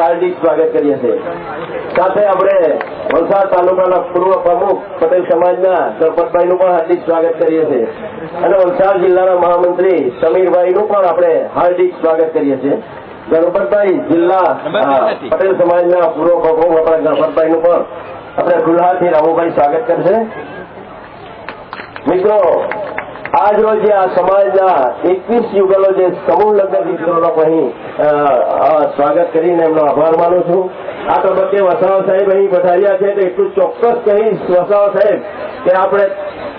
હાર્દિક સ્વાગત કરીએ છીએ। સાથે આપણે વલસાડ તાલુકાના પૂર્વ પ્રમુખ પટેલ સમાજના ગણપતભાઈનું પણ હાર્દિક સ્વાગત કરીએ છીએ અને વલસાડ જિલ્લાના મહામંત્રી સમીરભાઈનું પણ આપણે હાર્દિક સ્વાગત કરીએ છીએ। ગણપતભાઈ જિલ્લા પટેલ સમાજના પૂર્વ પ્રમુખ આપણા ગણપતભાઈનું પણ આપણે ખુલ્લાથી રામુભાઈ સ્વાગત કરશે। મિત્રો, આજ રોજ આ સમાજના 21 યુગલો જે સમૂહ લગ્ન દીકરીઓનો અહીં સ્વાગત કરીને એમનો આભાર માનું છું। આ તબક્કે વસાવા સાહેબ અહીં પધાર્યા છે તો એટલું ચોક્કસ કહીશ વસાવા સાહેબ કે આપણે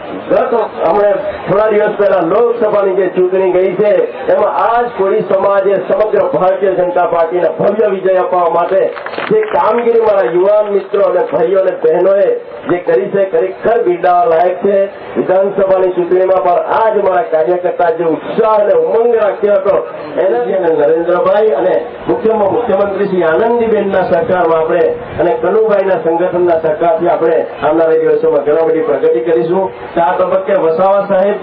હમણાં થોડા દિવસ પહેલા લોકસભાની જે ચૂંટણી ગઈ છે એમાં આજ કોળી સમાજે સમગ્ર ભારતીય જનતા પાર્ટીને ભવ્ય વિજય અપાવવા માટે જે કામગીરી મારા યુવાન મિત્રો અને ભાઈઓ અને બહેનોએ જે કરી છે ખરેખર બિરદાવવા લાયક છે। વિધાનસભાની ચૂંટણીમાં પણ આજ મારા કાર્યકર્તા જે ઉત્સાહ અને ઉમંગ રાખ્યો હતો એનાથી નરેન્દ્રભાઈ અને મુખ્યમંત્રી શ્રી આનંદીબેનના સહકારમાં આપણે અને કનુભાઈના સંગઠનના સહકારથી આપણે આવનારા દિવસોમાં ઘણા બધી પ્રગતિ કરીશું। આ તબક્કે વસાવા સાહેબ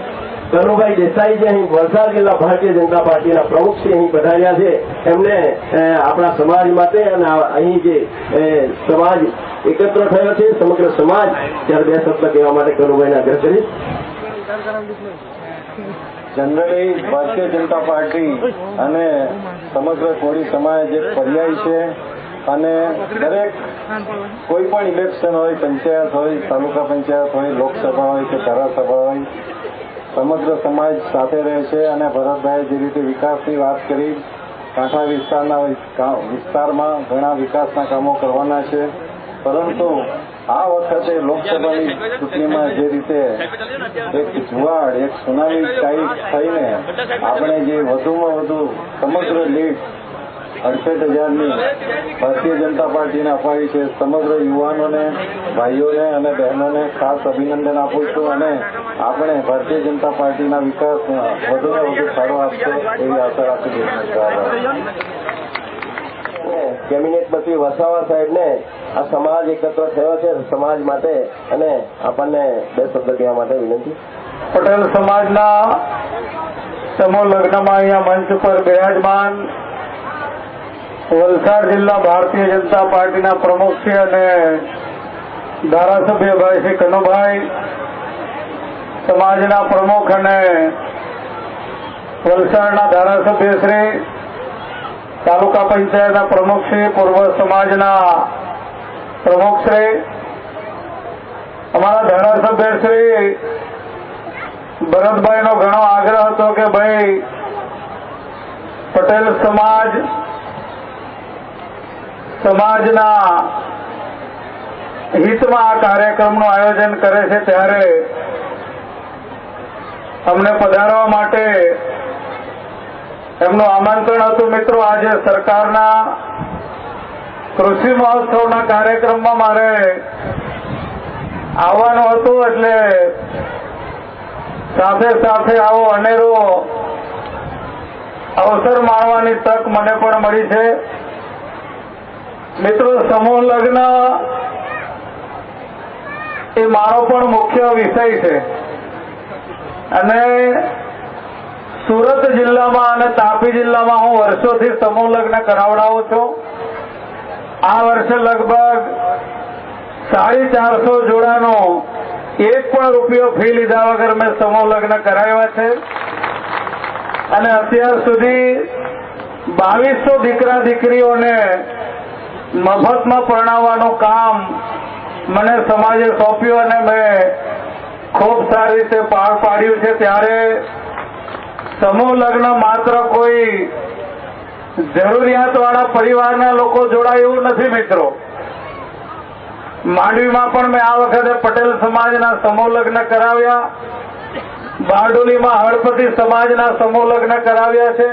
કનુભાઈ દેસાઈ જે અહીં વલસાડ જિલ્લા ભારતીય જનતા પાર્ટીના પ્રમુખ શ્રી અહીં પધાર્યા છે એમને આપણા સમાજ માટે અને અહીં જે સમાજ એકત્ર થયો છે સમગ્ર સમાજ ત્યારે બે શબ્દ કહેવા માટે કનુભાઈને આગ્રહ કરીશ। જનરલી ભારતીય જનતા પાર્ટી અને સમગ્ર કોળી સમાજ એક પર્યાય છે અને દરેક કોઈ પણ ઇલેક્શન હોય, પંચાયત હોય, તાલુકા પંચાયત હોય, લોકસભા હોય કે ધારાસભા હોય, સમગ્ર સમાજ સાથે રહે છે। અને ભરતભાઈએ જે રીતે વિકાસની વાત કરી, કાંઠા વિસ્તારમાં ઘણા વિકાસના કામો કરવાના છે, પરંતુ આ વખતે લોકસભાની ચૂંટણીમાં જે રીતે એક જુવાળ, એક સુનામી ટાઈપ થઈને આપણે જે વધુમાં વધુ સમગ્ર લીડ 68,000ની ભારતીય જનતા પાર્ટીને અપાવી છે, સમગ્ર યુવાનોને, ભાઈઓને અને બહેનોને ખાસ અભિનંદન આપું છું અને આપણે ભારતીય જનતા પાર્ટીના વિકાસમાં વધુને વધુ ફાળો આપશો એવી આશા રાખી છું। કેબિનેટ મંત્રી વસાવા સાહેબને આ સમાજ એકત્ર થયો છે સમાજ માટે અને આપણને બે શબ્દ કહેવા માટે વિનંતી। પટેલ સમાજના સમૂહ લગ્નમાં અહીંયા મંચ પર બિરાજમાન વલસાડ જિલ્લા ભારતીય જનતા પાર્ટીના પ્રમુખ છે અને ધારાસભ્ય ભાઈ શ્રી કનુભાઈ, સમાજના પ્રમુખ અને વલસાડના ધારાસભ્ય શ્રી, તાલુકા પંચાયતના પ્રમુખ શ્રી, પૂર્વ સમાજના પ્રમુખ શ્રી, અમારા ધારાસભ્ય શ્રી ભરતભાઈનો ઘણો આગ્રહ હતો કે ભાઈ પટેલ સમાજના હિતમાં આ કાર્યક્રમનું આયોજન કરે છે ત્યારે અમને પધારવા માટે એમનું આમંત્રણ હતું। મિત્રો, આજે સરકારના કૃષિ મહોત્સવના કાર્યક્રમમાં મારે આવવાનું હતું એટલે સાથે સાથે આવો અનેરો અવસર માણવાની તક મને પણ મળી છે। મિત્રો, સમૂહ લગ્ન એ મારો પણ મુખ્ય વિષય છે અને સુરત જિલ્લામાં અને તાપી જિલ્લામાં હું વર્ષોથી સમૂહ લગ્ન કરાવડાવું છું। આ વર્ષે લગભગ 450 જોડાનો એક પણ રૂપિયો ફી લીધા વગર મેં સમૂહ લગ્ન કરાવ્યા છે અને અત્યાર સુધી 2200 દીકરા દીકરીઓને મફતમાં પરણાવવાનું કામ મને સમાજે સોંપ્યું અને મેં ખૂબ સારી રીતે પાર પાડ્યું છે। ત્યારે સમૂહ લગ્ન માત્ર કોઈ જરૂરિયાતવાળા પરિવારના લોકો જોડાય એવું નથી। મિત્રો, માંડવીમાં પણ મેં આ વખતે પટેલ સમાજના સમૂહ લગ્ન કરાવ્યા, બારડોલીમાં હળપતિ સમાજના સમૂહ લગ્ન કરાવ્યા છે।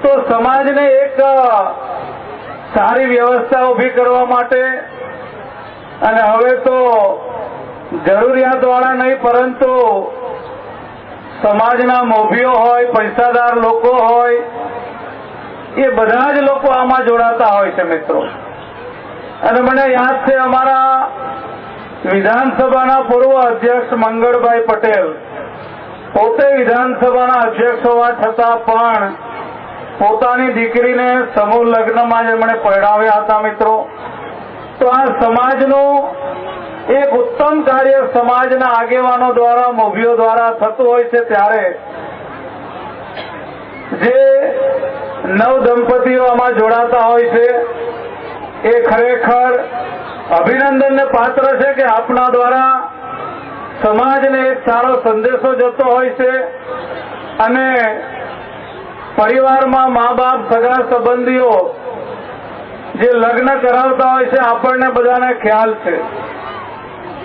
તો સમાજને એક સારી વ્યવસ્થા ઉભી કરવા માટે અને હવે તો જરૂરિયાતવાળા નહીં પરંતુ સમાજના મોભીઓ હોય, પૈસાદાર લોકો હોય, એ બધા જ લોકો આમાં જોડાતા હોય છે। મિત્રો, અને મને યાદ છે અમારા વિધાનસભાના પૂર્વ અધ્યક્ષ મંગળભાઈ પટેલ પોતે વિધાનસભાના અધ્યક્ષ હોવા છતાં પણ પોતાની દીકરીને સમૂહ લગ્નમાં જેમણે પરણાવ્યા હતા મિત્રો, તો આ સમાજનું એક ઉત્તમ કાર્ય સમાજના આગેવાનો દ્વારા, મોભીઓ દ્વારા થતું હોય છે, ત્યારે જે નવ દંપતીઓ આમાં જોડાતા હોય છે એ ખરેખર અભિનંદનને પાત્ર છે કે આપના દ્વારા સમાજને એક સારો સંદેશો જતો હોય છે અને પરિવારમાં મા બાપ, સગા સંબંધીઓ જે લગ્ન કરાવતા હોય છે, આપણને બધાને ખ્યાલ છે,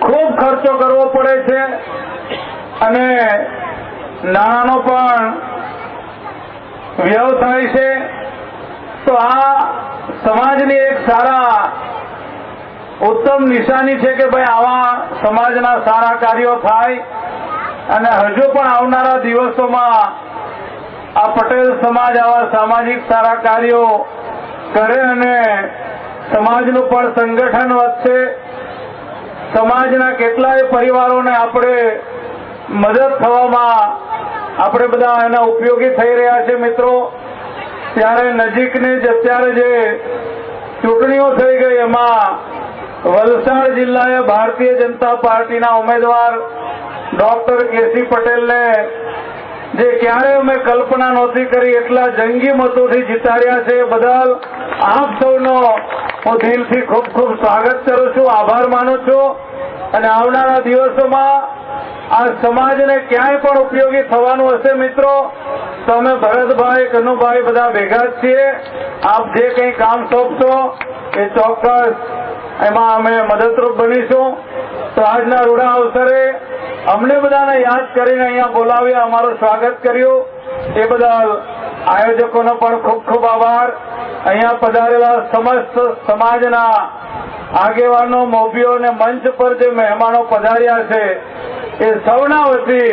ખૂબ ખર્ચો કરવો પડે છે અને નાણાંનો પણ વ્યય થાય છે. તો આ સમાજની એક સારા ઉત્તમ નિશાની છે કે ભાઈ આવા સમાજના સારા કાર્યો થાય અને હજુ પણ આવનારા દિવસોમાં આ પટેલ સમાજ આવા સામાજિક સારા કાર્યો કરે અને સમાજનું પણ સંગઠન વધશે. સમાજના કેટલાય પરિવારોને આપણે મદદ થવામાં આપણે બધા એના ઉપયોગી થઈ રહ્યા છે મિત્રો. ત્યારે નજીકની જ અત્યારે જે ચૂંટણીઓ થઈ ગઈ એમાં વલસાડ જિલ્લાએ ભારતીય જનતા પાર્ટીના ઉમેદવાર ડોક્ટર કેસી પટેલને જે ક્યારેય અમે કલ્પના નહોતી કરી એટલા જંગી મતોથી જીતાડ્યા છે, બદલ આપ સૌનો હું દિલથી ખૂબ ખૂબ સ્વાગત કરું છું, આભાર માનું છું. અને આવનારા દિવસોમાં આ સમાજને ક્યાંય પણ ઉપયોગી થવાનું હશે મિત્રો, તો અમે ભરતભાઈ, કનુભાઈ બધા ભેગા જ છીએ. આપ જે કંઈ કામ સોંપશો એ ચોક્કસ એમાં અમે મદદરૂપ બનીશું. તો આજના રૂડા અવસરે અમને બધાને યાદ કરીને અહીંયા બોલાવ્યા, અમારું સ્વાગત કર્યું, એ બદલ આયોજકોનો પણ ખૂબ ખૂબ આભાર. અહીંયા પધારેલા સમસ્ત સમાજના આગેવાનો, મોભીઓ અને મંચ પર જે મહેમાનો પધાર્યા છે એ સૌના વતી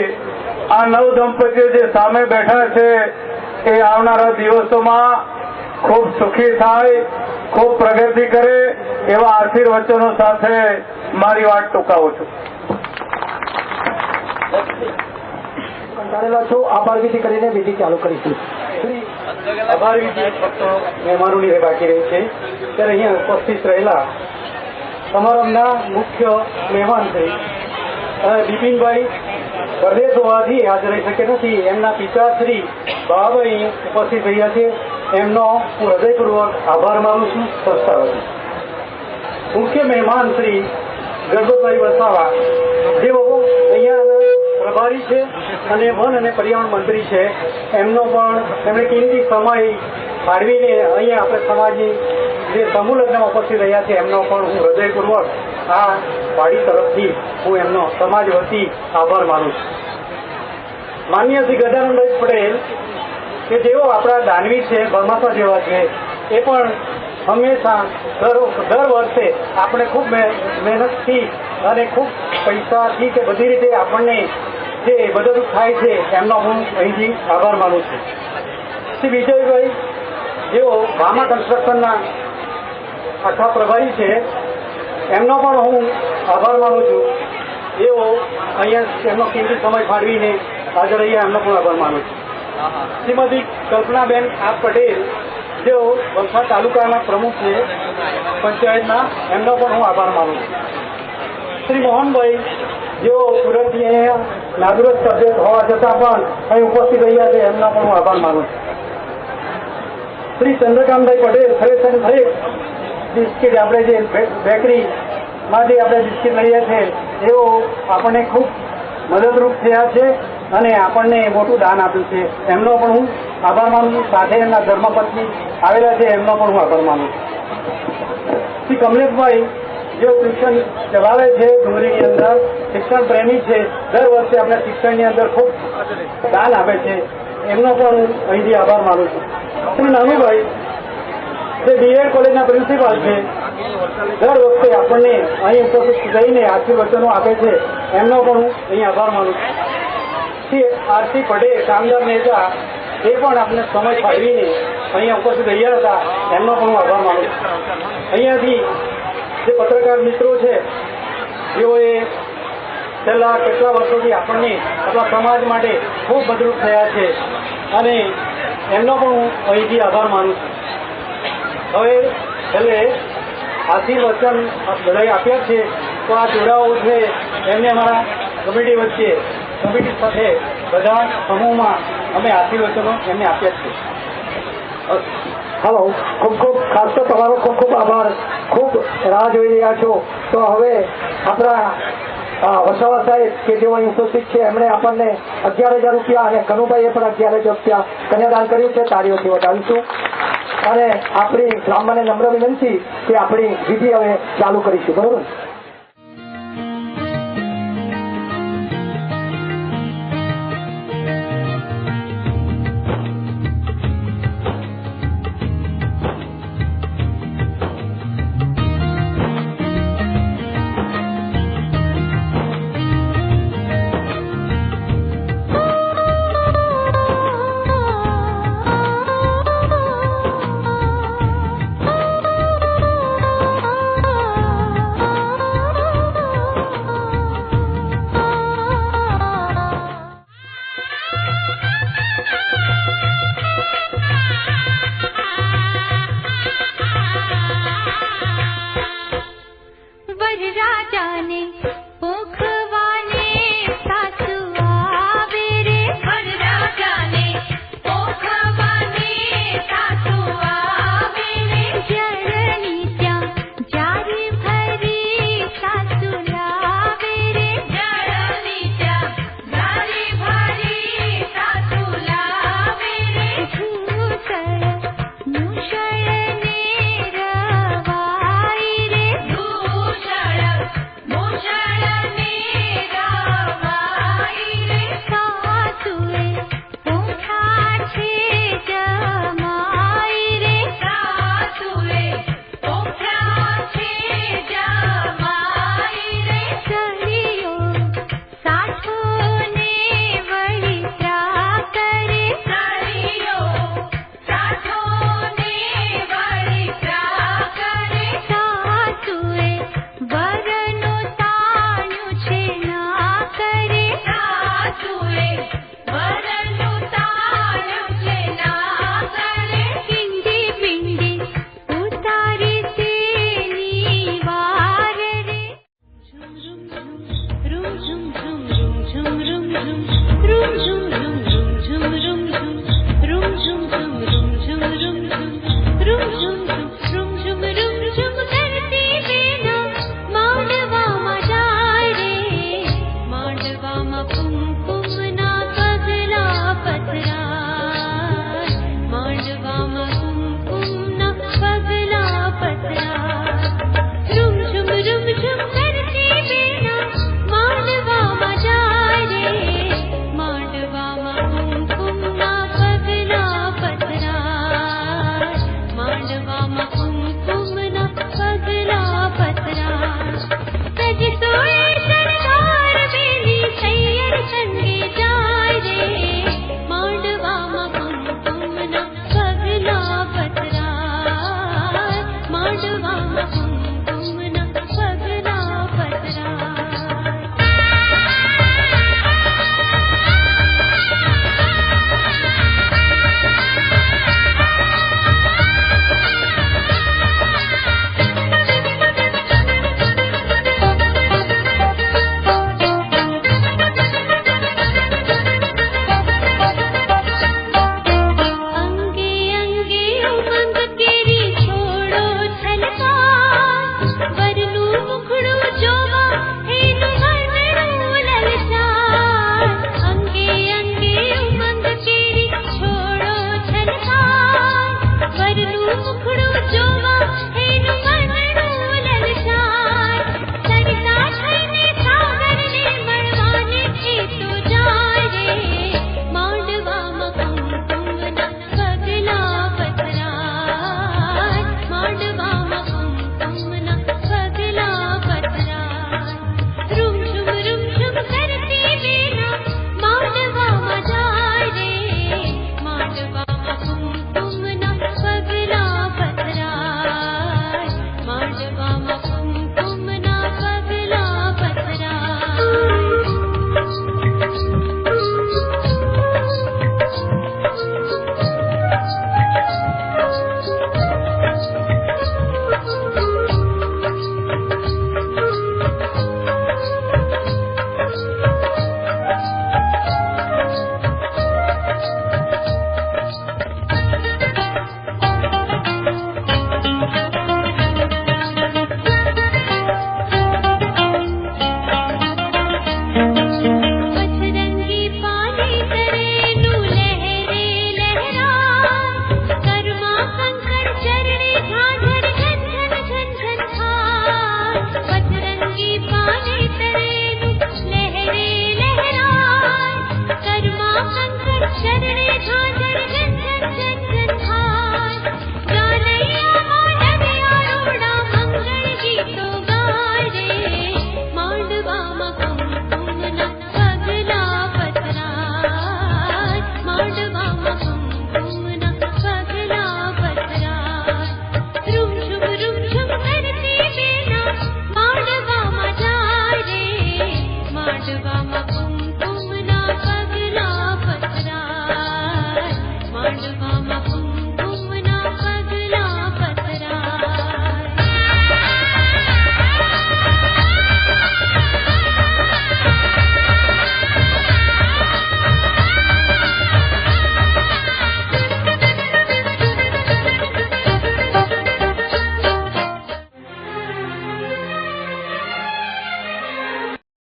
આ નવ દંપતીઓ જે સામે બેઠા છે એ આવનારા દિવસોમાં ખૂબ સુખી થાય, ખૂબ પ્રગતિ કરે એવા આશીર્વચનો સાથે મારી વાત ટૂંકાવું છું. કંટાળેલા છો, આભાર વિધિ કરીને વિધિ ચાલુ કરીશું. આભાર વિધિ ફક્ત મહેમાનોની બાકી રહી છે ત્યારે અહીંયા ઉપસ્થિત રહેલા સમારંભના મુખ્ય મહેમાન છે બિપિનભાઈ પ્રદેશ હોવાથી હાજર રહી શકે નથી. એમના પિતાશ્રી બાબાભાઈ ઉપસ્થિત રહ્યા છે, એમનો હું હૃદયપૂર્વક આભાર માનું છું સંસ્થા વતી. મુખ્ય મહેમાન શ્રી ગણપતભાઈ વસાવા જેઓ અહીંયા પ્રભારી છે અને વન અને પર્યાવરણ મંત્રી છે, એમનો પણ એમણે કિંમતી સમય ફાળવીને અહીંયા આપણે સમાજની જે સમૂહ લગ્નમાં ઉપસ્થિત રહ્યા છે એમનો પણ હું હૃદયપૂર્વક આ વાડી તરફથી હું એમનો સમાજ વતી આભાર માનું છું. માનનીય શ્રી ગજાનંદભાઈ પટેલ કે જેઓ આપણા દાનવી છે, ભરમાસા જેવા છે, એ પણ હંમેશા દર વર્ષે આપણે ખૂબ મહેનતથી અને ખૂબ પૈસાથી કે બધી રીતે આપણને જે મદદરૂપ થાય છે એમનો હું અહીંથી આભાર માનું છું. શ્રી વિજયભાઈ જેઓ ભામા કન્સ્ટ્રક્શનના આખા પ્રભારી છે, એમનો પણ હું આભાર માનું છું. જેઓ અહીંયા એમનો કિંમતી સમય ફાળવીને હાજર રહ્યા, એમનો પણ આભાર માનું છું. શ્રીમતી કલ્પનાબેન આપ પટેલ જેઓ વલસાડ તાલુકાના પ્રમુખ છે પંચાયતના, એમનો પણ હું આભાર માનું છું. શ્રી મોહનભાઈ જેઓ સુરતથી અહીંયા નાદુરસ્ત સબ્જેક્ટ હોવા છતાં પણ અહીં ઉપસ્થિત રહ્યા છે, એમનો પણ હું આભાર માનું છું. શ્રી ચંદ્રકાંતભાઈ પટેલ ખરેખર બિસ્કીટ આપણે જે બેકરીમાં જે આપણે બિસ્કીટ લઈએ છીએ એઓ આપણને ખૂબ મદદરૂપ થયા છે અને આપણને મોટું દાન આપ્યું છે, એમનો પણ હું આભાર માનું છું. સાથે એમના ધર્મપત્ની આવેલા છે, એમનો પણ હું આભાર માનું છું. શ્રી કમલેશભાઈ જેઓ શિક્ષણ ચલાવે છે ડુંગરીની અંદર, શિક્ષણ પ્રેમી છે, દર વર્ષે આપણે શિક્ષણની અંદર ખૂબ દાન આપે છે, એમનો પણ હું અહીંથી આભાર માનું છું. શ્રી નાનુભાઈ જે બીએડ કોલેજના પ્રિન્સિપાલ છે, દર વખતે આપણને અહીં ઉપસ્થિત રહીને આશીર્વચનો આપે છે, એમનો પણ હું અહીં આભાર માનું છું. શ્રી આરસી પટેલ કામદાર નેતા, એ પણ આપણે સમય ફાળવીને અહીંયા ઉપસ્થિત રહ્યા હતા, એમનો પણ હું આભાર માનું છું. અહીંયાથી જે પત્રકાર મિત્રો છે જેઓએ છેલ્લા કેટલા વર્ષોથી આપણને આપણા સમાજ માટે ખૂબ મદદરૂપ થયા છે અને એમનો પણ હું અહીંથી આભાર માનું છું. હવે છેલ્લે આશીર્વચન બધાએ આપ્યા છે, તો આ જોડાઓ છે એમને અમારા કમિટી વચ્ચે કમિટી સાથે બધા સમૂહમાં અમે આશીર્વચનો એમને આપ્યા છે. હલો, ખૂબ ખૂબ ખાસ તો તમારો ખૂબ ખૂબ આભાર. ખૂબ રાહ જોઈ રહ્યા છો. તો હવે આપણા વસાવા સાહેબ કે જેઓ અહીં ઉપસ્થિત છે એમણે આપણને 11,000 રૂપિયા અને કનુભાઈએ પણ 11,000 રૂપિયા કન્યાદાન કર્યું છે. તાળીઓથી વધાવીશું અને આપણી બ્રાહ્મણને નમ્ર વિનંતી કે આપણી વિધિ હવે ચાલુ કરીશું. બરોબર? वरराजा ने